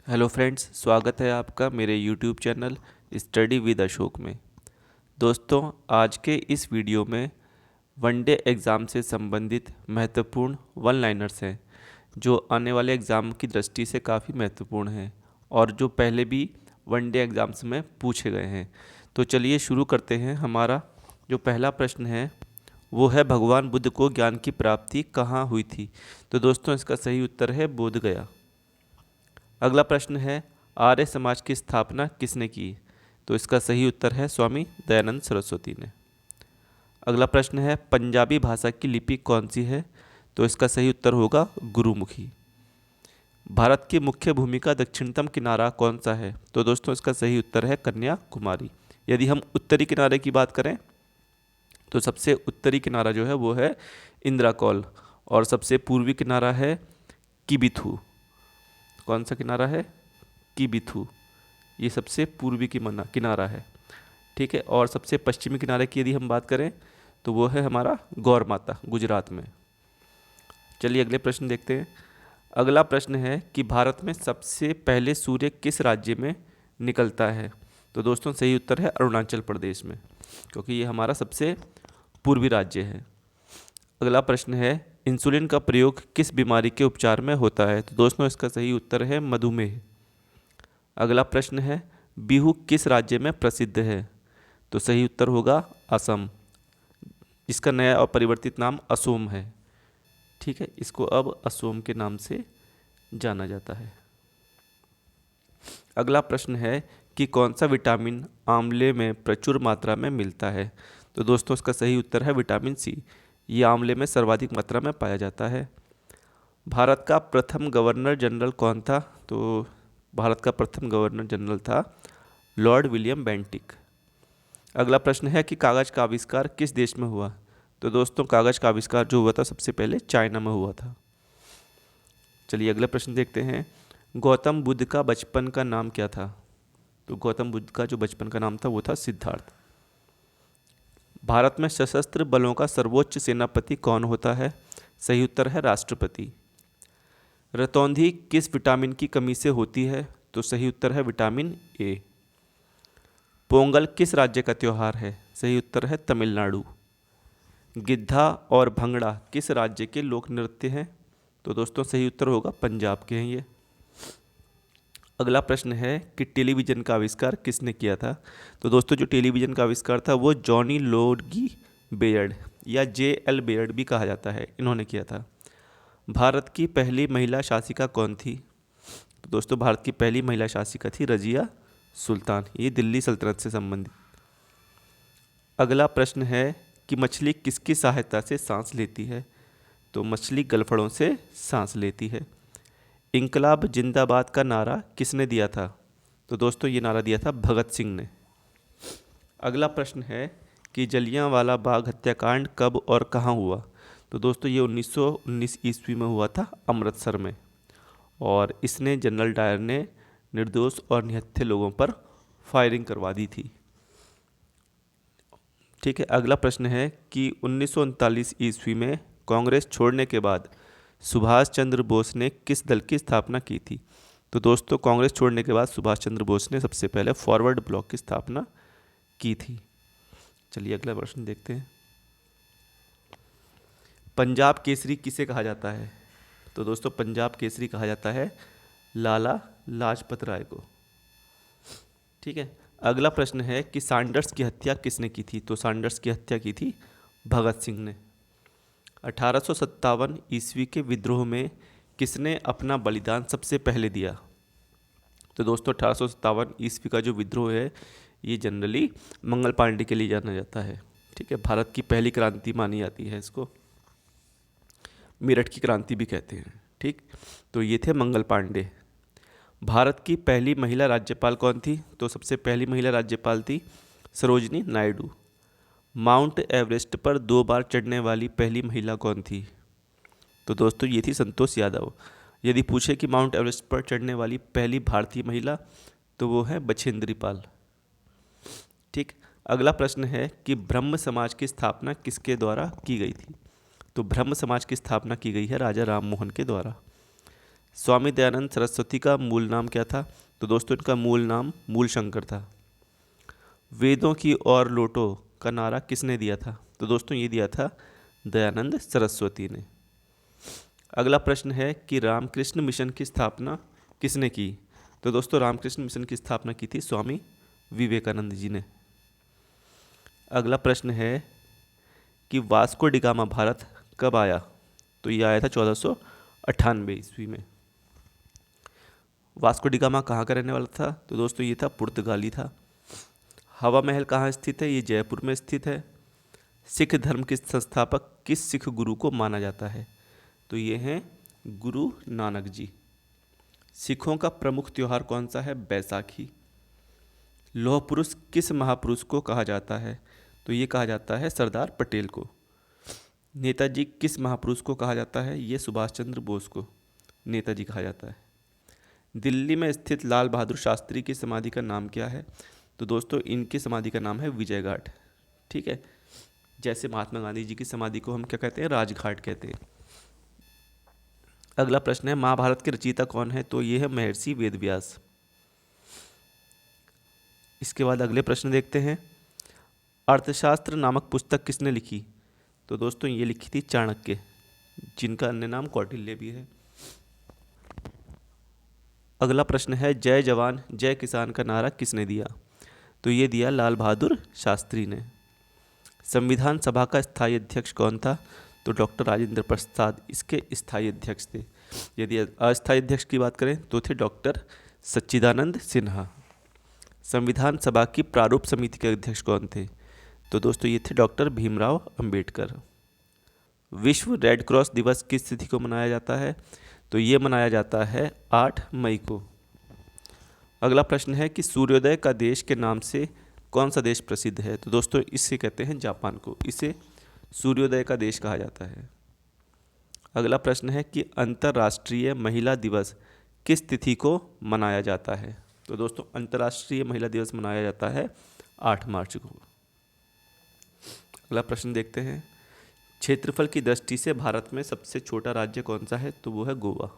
Hello friends, स्वागत है आपका मेरे YouTube channel study with Ashok में। दोस्तों, आज के इस वीडियो में वनडे एग्ज़ाम से संबंधित महत्वपूर्ण वन लाइनर्स हैं जो आने वाले एग्ज़ाम की दृष्टि से काफ़ी महत्वपूर्ण हैं और जो पहले भी वनडे एग्ज़ाम्स में पूछे गए हैं। तो चलिए शुरू करते हैं। हमारा जो पहला प्रश्न है वो है, भगवान बुद्ध को ज्ञान की प्राप्ति कहाँ हुई थी? तो दोस्तों, इसका सही उत्तर है बोध गया। अगला प्रश्न है, आर्य समाज की स्थापना किसने की? तो इसका सही उत्तर है स्वामी दयानंद सरस्वती ने। अगला प्रश्न है, पंजाबी भाषा की लिपि कौन सी है? तो इसका सही उत्तर होगा गुरुमुखी। भारत की मुख्य भूमि का दक्षिणतम किनारा कौन सा है? तो दोस्तों, इसका सही उत्तर है कन्याकुमारी। यदि हम उत्तरी किनारे की बात करें तो सबसे उत्तरी किनारा जो है वो है इंद्राकौल और सबसे पूर्वी किनारा है किबिथू। कौन सा किनारा है? किबिथू। ये सबसे पूर्वी की किनारा है। ठीक है। और सबसे पश्चिमी किनारे की यदि हम बात करें तो वो है हमारा गौर माता, गुजरात में। चलिए अगले प्रश्न देखते हैं। अगला प्रश्न है कि भारत में सबसे पहले सूर्य किस राज्य में निकलता है? तो दोस्तों, सही उत्तर है अरुणाचल प्रदेश में, क्योंकि ये हमारा सबसे पूर्वी राज्य है। अगला प्रश्न है, इंसुलिन का प्रयोग किस बीमारी के उपचार में होता है? तो दोस्तों, इसका सही उत्तर है मधुमेह। अगला प्रश्न है, बिहू किस राज्य में प्रसिद्ध है? तो सही उत्तर होगा असम। इसका नया और परिवर्तित नाम असोम है। ठीक है, इसको अब असोम के नाम से जाना जाता है। अगला प्रश्न है कि कौन सा विटामिन आंवले में प्रचुर मात्रा में मिलता है? तो दोस्तों, इसका सही उत्तर है विटामिन सी। ये आंवले में सर्वाधिक मात्रा में पाया जाता है। भारत का प्रथम गवर्नर जनरल कौन था? तो भारत का प्रथम गवर्नर जनरल था लॉर्ड विलियम बेंटिक। अगला प्रश्न है कि कागज़ का आविष्कार किस देश में हुआ? तो दोस्तों, कागज़ का आविष्कार जो हुआ था सबसे पहले चाइना में हुआ था। चलिए अगला प्रश्न देखते हैं। गौतम बुद्ध का बचपन का नाम क्या था? तो गौतम बुद्ध का जो बचपन का नाम था वो था सिद्धार्थ। भारत में सशस्त्र बलों का सर्वोच्च सेनापति कौन होता है? सही उत्तर है राष्ट्रपति। रतौंधी किस विटामिन की कमी से होती है? तो सही उत्तर है विटामिन ए। पोंगल किस राज्य का त्यौहार है? सही उत्तर है तमिलनाडु। गिद्धा और भंगड़ा किस राज्य के लोक नृत्य हैं? तो दोस्तों, सही उत्तर होगा पंजाब के हैं ये। अगला प्रश्न है कि टेलीविज़न का आविष्कार किसने किया था? तो दोस्तों, जो टेलीविज़न का आविष्कार था वो जॉनी लोगी बेयर्ड या जे.एल. बेयर्ड भी कहा जाता है, इन्होंने किया था। भारत की पहली महिला शासिका कौन थी? तो दोस्तों, भारत की पहली महिला शासिका थी रजिया सुल्तान। ये दिल्ली सल्तनत से संबंधित। अगला प्रश्न है कि मछली किसकी सहायता से सांस लेती है? तो मछली गलफड़ों से सांस लेती है। इंकलाब जिंदाबाद का नारा किसने दिया था? तो दोस्तों, ये नारा दिया था भगत सिंह ने। अगला प्रश्न है कि जलियांवाला बाग हत्याकांड कब और कहाँ हुआ? तो दोस्तों, ये 1919 ईस्वी में हुआ था अमृतसर में, और इसने जनरल डायर ने निर्दोष और निहत्थे लोगों पर फायरिंग करवा दी थी। ठीक है। अगला प्रश्न है कि 1939 ईस्वी में कांग्रेस छोड़ने के बाद सुभाष चंद्र बोस ने किस दल की स्थापना की थी? तो दोस्तों, कांग्रेस छोड़ने के बाद सुभाष चंद्र बोस ने सबसे पहले फॉरवर्ड ब्लॉक की स्थापना की थी। चलिए अगला प्रश्न देखते हैं। पंजाब केसरी किसे कहा जाता है? तो दोस्तों, पंजाब केसरी कहा जाता है लाला लाजपत राय को। ठीक है। अगला प्रश्न है कि सैंडर्स की हत्या किसने की थी? तो सैंडर्स की हत्या की थी भगत सिंह ने। 1857 ईस्वी के विद्रोह में किसने अपना बलिदान सबसे पहले दिया? तो दोस्तों, 1857 ईस्वी का जो विद्रोह है ये जनरली मंगल पांडे के लिए जाना जाता है। ठीक है। भारत की पहली क्रांति मानी जाती है इसको, मेरठ की क्रांति भी कहते हैं। ठीक, तो ये थे मंगल पांडे। भारत की पहली महिला राज्यपाल कौन थी? तो सबसे पहली महिला राज्यपाल थी सरोजनी नायडू। माउंट एवरेस्ट पर 2 बार चढ़ने वाली पहली महिला कौन थी? तो दोस्तों, ये थी संतोष यादव। यदि पूछे कि माउंट एवरेस्ट पर चढ़ने वाली पहली भारतीय महिला, तो वो है बछेंद्री पाल। ठीक। अगला प्रश्न है कि ब्रह्म समाज की स्थापना किसके द्वारा की गई थी? तो ब्रह्म समाज की स्थापना की गई है राजा राम मोहन के द्वारा। स्वामी दयानंद सरस्वती का मूल नाम क्या था? तो दोस्तों इनका मूल नाम मूलशंकर था। वेदों की ओर लौटो का नारा किसने दिया था? तो दोस्तों ये दिया था दयानंद सरस्वती ने। अगला प्रश्न है कि रामकृष्ण मिशन की स्थापना किसने की? तो दोस्तों रामकृष्ण मिशन की स्थापना की थी स्वामी विवेकानंद जी ने। अगला प्रश्न है कि वास्को डी गामा भारत कब आया? तो ये आया था 1498 ईस्वी में। वास्को डी गामा कहाँ का रहने वाला था? तो दोस्तों ये था पुर्तगाली था। हवा महल कहाँ स्थित है? ये जयपुर में स्थित है। सिख धर्म के संस्थापक किस सिख गुरु को माना जाता है? तो ये हैं गुरु नानक जी। सिखों का प्रमुख त्योहार कौन सा है? बैसाखी। लौह पुरुष किस महापुरुष को कहा जाता है? तो ये कहा जाता है सरदार पटेल को। नेताजी किस महापुरुष को कहा जाता है? ये सुभाष चंद्र बोस को नेताजी कहा जाता है। दिल्ली में स्थित लाल बहादुर शास्त्री की समाधि का नाम क्या है? तो दोस्तों इनकी समाधि का नाम है विजय घाट। ठीक है, जैसे महात्मा गांधी जी की समाधि को हम क्या कहते हैं? राजघाट कहते हैं। अगला प्रश्न है महाभारत के रचयिता कौन है? तो ये है महर्षि वेदव्यास। इसके बाद अगले प्रश्न देखते हैं, अर्थशास्त्र नामक पुस्तक किसने लिखी? तो दोस्तों ये लिखी थी चाणक्य, जिनका अन्य नाम कौटिल्य भी है। अगला प्रश्न है जय जवान जय किसान का नारा किसने दिया? तो ये दिया लाल बहादुर शास्त्री ने। संविधान सभा का स्थायी अध्यक्ष कौन था? तो डॉक्टर राजेंद्र प्रसाद इसके स्थायी अध्यक्ष थे। यदि अस्थायी अध्यक्ष की बात करें तो थे डॉक्टर सच्चिदानंद सिन्हा। संविधान सभा की प्रारूप समिति के अध्यक्ष कौन थे? तो दोस्तों ये थे डॉक्टर भीमराव अंबेडकर। विश्व रेड क्रॉस दिवस किस तिथि को मनाया जाता है? तो ये मनाया जाता है 8 मई को। अगला प्रश्न है कि सूर्योदय का देश के नाम से कौन सा देश प्रसिद्ध है? तो दोस्तों इससे कहते हैं जापान को, इसे सूर्योदय का देश कहा जाता है। अगला प्रश्न है कि अंतर्राष्ट्रीय महिला दिवस किस तिथि को मनाया जाता है? तो दोस्तों अंतर्राष्ट्रीय महिला दिवस मनाया जाता है 8 मार्च को। अगला प्रश्न देखते हैं, क्षेत्रफल की दृष्टि से भारत में सबसे छोटा राज्य कौन सा है? तो वो है गोवा।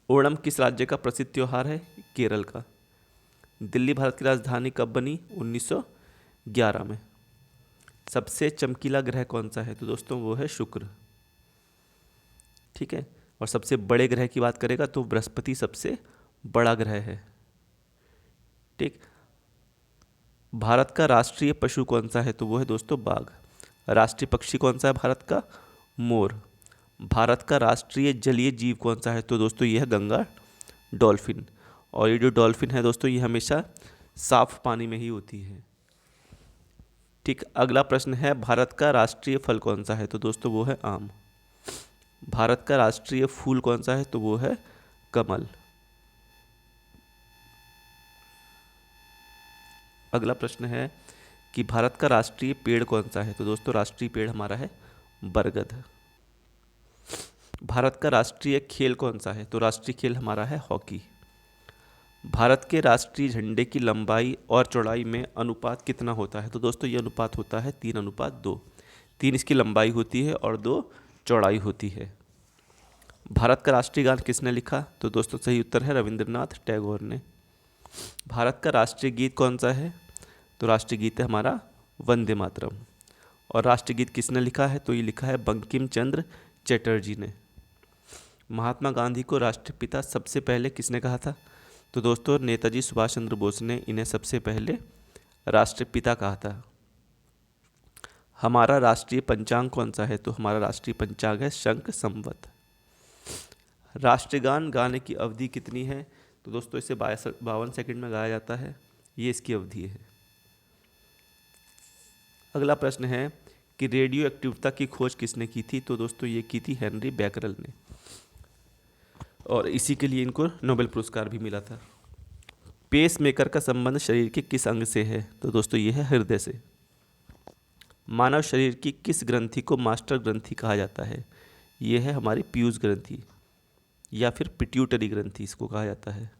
ओणम किस राज्य का प्रसिद्ध त्यौहार है? केरल का। दिल्ली भारत की राजधानी कब बनी? 1911 में। सबसे चमकीला ग्रह कौन सा है? तो दोस्तों वो है शुक्र। ठीक है, और सबसे बड़े ग्रह की बात करेगा तो बृहस्पति सबसे बड़ा ग्रह है। ठीक, भारत का राष्ट्रीय पशु कौन सा है? तो वो है दोस्तों बाघ। राष्ट्रीय पक्षी कौन सा है भारत का? मोर। भारत का राष्ट्रीय जलीय जीव कौन सा है? तो दोस्तों ये है गंगा डॉल्फिन। और ये जो डॉल्फिन है दोस्तों ये हमेशा साफ पानी में ही होती है। ठीक, अगला प्रश्न है भारत का राष्ट्रीय फल कौन सा है? तो दोस्तों वो है आम। भारत का राष्ट्रीय फूल कौन सा है? तो वो है कमल। अगला प्रश्न है कि भारत का राष्ट्रीय पेड़ कौन सा है? तो दोस्तों राष्ट्रीय पेड़ हमारा है बरगद। भारत का राष्ट्रीय खेल कौन सा है? तो राष्ट्रीय खेल हमारा है हॉकी। भारत के राष्ट्रीय झंडे की लंबाई और चौड़ाई में अनुपात कितना होता है? तो दोस्तों ये अनुपात होता है 3:2। 3 इसकी लंबाई होती है और 2 चौड़ाई होती है। भारत का राष्ट्रीय गान किसने लिखा? तो दोस्तों सही उत्तर है रविंद्रनाथ टैगोर ने। भारत का राष्ट्रीय गीत कौन सा है? तो राष्ट्रीय गीत है हमारा वंदे मातरम। और राष्ट्रीय गीत किसने लिखा है? तो ये लिखा है बंकिम चंद्र चटर्जी ने। महात्मा गांधी को राष्ट्रपिता सबसे पहले किसने कहा था? तो दोस्तों नेताजी सुभाष चंद्र बोस ने इन्हें सबसे पहले राष्ट्रपिता कहा था। हमारा राष्ट्रीय पंचांग कौन सा है? तो हमारा राष्ट्रीय पंचांग है शंख संवत। राष्ट्रगान गाने की अवधि कितनी है? तो दोस्तों इसे 52 सेकंड में गाया जाता है, ये इसकी अवधि है। अगला प्रश्न है कि रेडियो एक्टिविटी की खोज किसने की थी? तो दोस्तों ये की थी हेनरी बैकरल ने, और इसी के लिए इनको नोबेल पुरस्कार भी मिला था। पेस मेकर का संबंध शरीर के किस अंग से है? तो दोस्तों ये है हृदय से। मानव शरीर की किस ग्रंथि को मास्टर ग्रंथि कहा जाता है? ये है हमारी पीयूष ग्रंथि या फिर पिट्यूटरी ग्रंथि इसको कहा जाता है।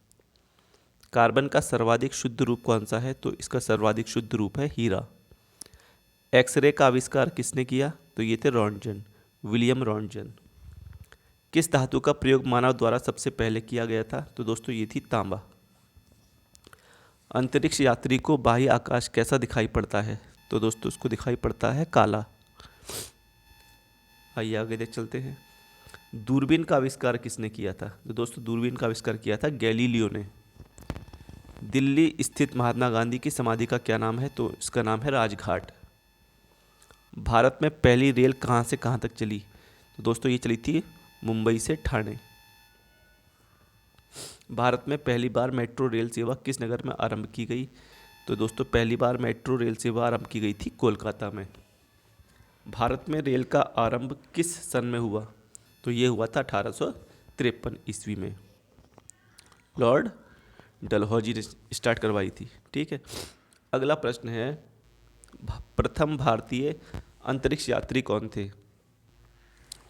कार्बन का सर्वाधिक शुद्ध रूप कौन सा है? तो इसका सर्वाधिक शुद्ध रूप है हीरा। एक्सरे का आविष्कार किसने किया? तो ये थे रॉन्टजन, विलियम रॉन्टजन। किस धातु का प्रयोग मानव द्वारा सबसे पहले किया गया था? तो दोस्तों ये थी तांबा। अंतरिक्ष यात्री को बाह्य आकाश कैसा दिखाई पड़ता है? तो दोस्तों उसको दिखाई पड़ता है काला। आइए आगे देख चलते हैं। दूरबीन का आविष्कार किसने किया था? तो दोस्तों दूरबीन का आविष्कार किया था गैलीलियो ने। दिल्ली स्थित महात्मा गांधी की समाधि का क्या नाम है? तो इसका नाम है राजघाट। भारत में पहली रेल कहाँ से कहाँ तक चली? तो दोस्तों ये चली थी मुंबई से ठाणे। भारत में पहली बार मेट्रो रेल सेवा किस नगर में आरंभ की गई? तो दोस्तों पहली बार मेट्रो रेल सेवा आरंभ की गई थी कोलकाता में। भारत में रेल का आरंभ किस सन में हुआ? तो ये हुआ था 1853 ईस्वी में। लॉर्ड डलहौजी ने स्टार्ट करवाई थी। ठीक है, अगला प्रश्न है, प्रथम भारतीय अंतरिक्ष यात्री कौन थे?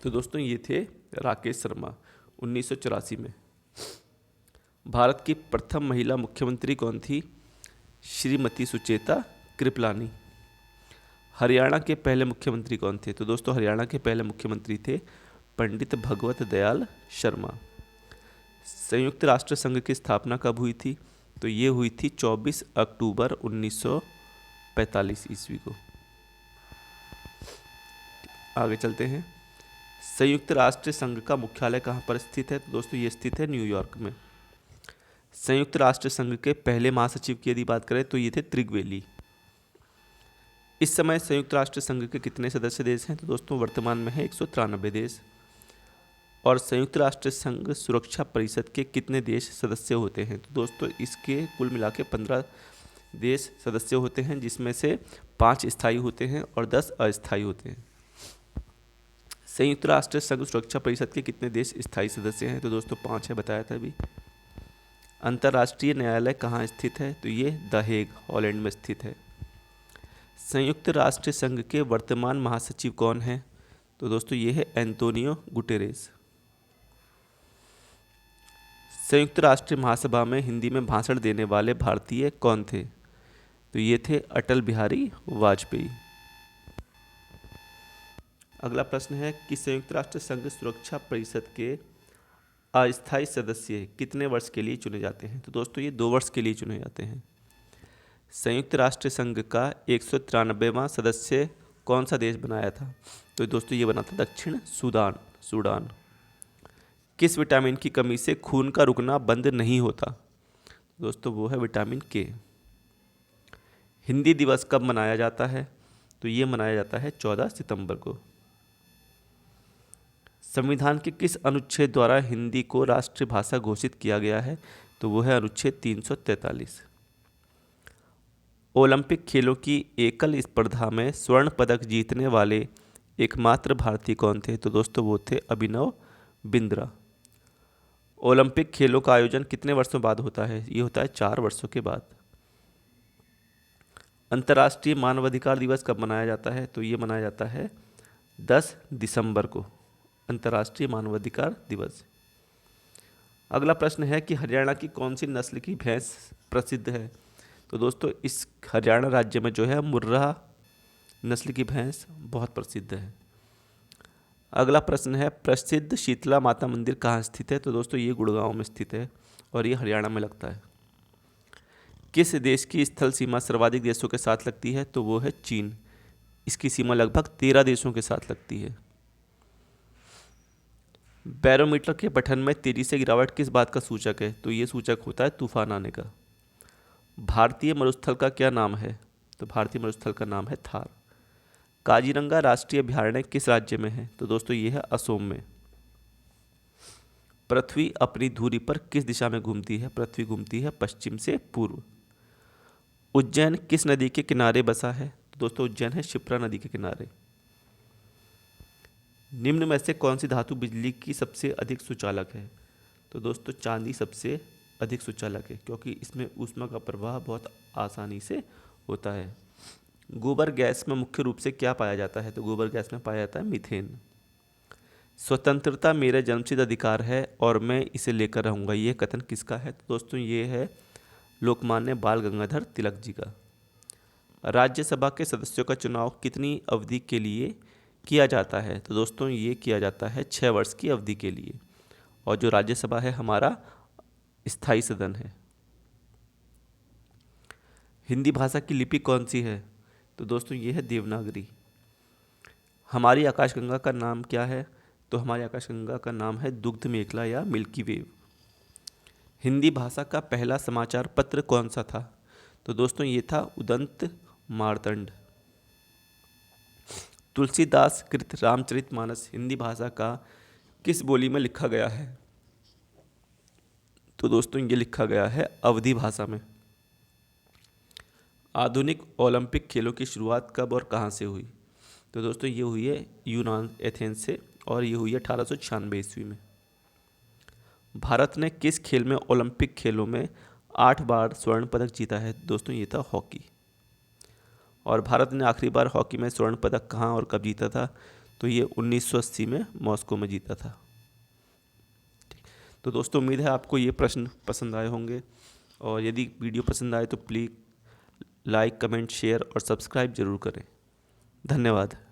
तो दोस्तों ये थे राकेश शर्मा 1984 में। भारत की प्रथम महिला मुख्यमंत्री कौन थी? श्रीमती सुचेता कृपलानी। हरियाणा के पहले मुख्यमंत्री कौन थे? तो दोस्तों हरियाणा के पहले मुख्यमंत्री थे पंडित भगवत दयाल शर्मा। संयुक्त राष्ट्र संघ की स्थापना कब हुई थी? तो ये हुई थी 24 अक्टूबर 1945 ईस्वी को। आगे चलते हैं। संयुक्त राष्ट्र संघ का मुख्यालय कहाँ पर स्थित है? तो दोस्तों ये स्थित है न्यूयॉर्क में। संयुक्त राष्ट्र संघ के पहले महासचिव की यदि बात करें तो ये थे त्रिगवेली। इस समय संयुक्त राष्ट्र संघ के कितने सदस्य देश हैं? तो दोस्तों वर्तमान में है 193 देश। और संयुक्त राष्ट्र संघ सुरक्षा परिषद के कितने देश सदस्य होते हैं? तो दोस्तों इसके कुल मिला के 15 देश सदस्य होते हैं, जिसमें से 5 स्थायी होते हैं और 10 अस्थायी होते हैं। संयुक्त राष्ट्र संघ सुरक्षा परिषद के कितने देश स्थायी सदस्य हैं? तो दोस्तों 5 है, बताया था अभी। अंतर्राष्ट्रीय न्यायालय कहाँ स्थित है? तो ये द हेग हॉलैंड में स्थित है। संयुक्त राष्ट्र संघ के वर्तमान महासचिव कौन है? तो दोस्तों ये है एंटोनियो गुटेरेस। संयुक्त राष्ट्र महासभा में हिंदी में भाषण देने वाले भारतीय कौन थे? तो ये थे अटल बिहारी वाजपेयी। अगला प्रश्न है कि संयुक्त राष्ट्र संघ सुरक्षा परिषद के अस्थायी सदस्य कितने वर्ष के लिए चुने जाते हैं? तो दोस्तों ये 2 वर्ष के लिए चुने जाते हैं। संयुक्त राष्ट्र संघ का 193वां सदस्य कौन सा देश बनाया था? तो दोस्तों ये बना था दक्षिण सूडान। किस विटामिन की कमी से खून का रुकना बंद नहीं होता? दोस्तों वो है विटामिन के। हिंदी दिवस कब मनाया जाता है? तो ये मनाया जाता है 14 सितंबर को। संविधान के किस अनुच्छेद द्वारा हिंदी को राष्ट्रीय भाषा घोषित किया गया है? तो वो है अनुच्छेद 343। ओलंपिक खेलों की एकल स्पर्धा में स्वर्ण पदक जीतने वाले एकमात्र भारतीय कौन थे? तो दोस्तों वो थे अभिनव बिंद्रा। ओलंपिक खेलों का आयोजन कितने वर्षों बाद होता है? ये होता है 4 वर्षों के बाद। अंतर्राष्ट्रीय मानवाधिकार दिवस कब मनाया जाता है? तो ये मनाया जाता है 10 दिसंबर को, अंतर्राष्ट्रीय मानवाधिकार दिवस। अगला प्रश्न है कि हरियाणा की कौन सी नस्ल की भैंस प्रसिद्ध है? तो दोस्तों इस हरियाणा राज्य में जो है मुर्राह नस्ल की भैंस बहुत प्रसिद्ध है। अगला प्रश्न है प्रसिद्ध शीतला माता मंदिर कहाँ स्थित है? तो दोस्तों ये गुड़गांव में स्थित है और ये हरियाणा में लगता है। किस देश की स्थल सीमा सर्वाधिक देशों के साथ लगती है? तो वो है चीन। इसकी सीमा लगभग 13 देशों के साथ लगती है। बैरोमीटर के पठन में तेजी से गिरावट किस बात का सूचक है? तो ये सूचक होता है तूफान आने का। भारतीय मरुस्थल का क्या नाम है? तो भारतीय मरुस्थल का नाम है थार। काजीरंगा राष्ट्रीय अभयारण्य किस राज्य में है? तो दोस्तों ये है असम में। पृथ्वी अपनी धुरी पर किस दिशा में घूमती है? पृथ्वी घूमती है पश्चिम से पूर्व। उज्जैन किस नदी के किनारे बसा है? तो दोस्तों उज्जैन है शिप्रा नदी के किनारे। निम्न में से कौन सी धातु बिजली की सबसे अधिक सुचालक है? तो दोस्तों चांदी सबसे अधिक सुचालक है, क्योंकि इसमें ऊष्मा का प्रवाह बहुत आसानी से होता है। गोबर गैस में मुख्य रूप से क्या पाया जाता है? तो गोबर गैस में पाया जाता है मीथेन। स्वतंत्रता मेरा जन्मसिद्ध अधिकार है और मैं इसे लेकर रहूँगा, ये कथन किसका है? तो दोस्तों ये है लोकमान्य बाल गंगाधर तिलक जी का। राज्यसभा के सदस्यों का चुनाव कितनी अवधि के लिए किया जाता है? तो दोस्तों ये किया जाता है 6 वर्ष की अवधि के लिए। और जो राज्यसभा है हमारा स्थायी सदन है। हिंदी भाषा की लिपि कौन सी है? तो दोस्तों ये है देवनागरी। हमारी आकाशगंगा का नाम क्या है? तो हमारी आकाशगंगा का नाम है दुग्ध मेखला या मिल्की वेव। हिंदी भाषा का पहला समाचार पत्र कौन सा था? तो दोस्तों ये था उदंत मार्तंड। तुलसीदास कृत रामचरितमानस हिंदी भाषा का किस बोली में लिखा गया है? तो दोस्तों ये लिखा गया है अवधी भाषा में। आधुनिक ओलंपिक खेलों की शुरुआत कब और कहाँ से हुई? तो दोस्तों ये हुई है यूनान एथेंस से, और ये हुई है 1896 ईस्वी में। भारत ने किस खेल में ओलंपिक खेलों में 8 बार स्वर्ण पदक जीता है? दोस्तों ये था हॉकी। और भारत ने आखिरी बार हॉकी में स्वर्ण पदक कहाँ और कब जीता था? तो ये 1980 में मॉस्को में जीता था। तो दोस्तों उम्मीद है आपको ये प्रश्न पसंद आए होंगे, और यदि वीडियो पसंद आए तो प्लीज़ लाइक, कमेंट, शेयर और सब्सक्राइब जरूर करें। धन्यवाद।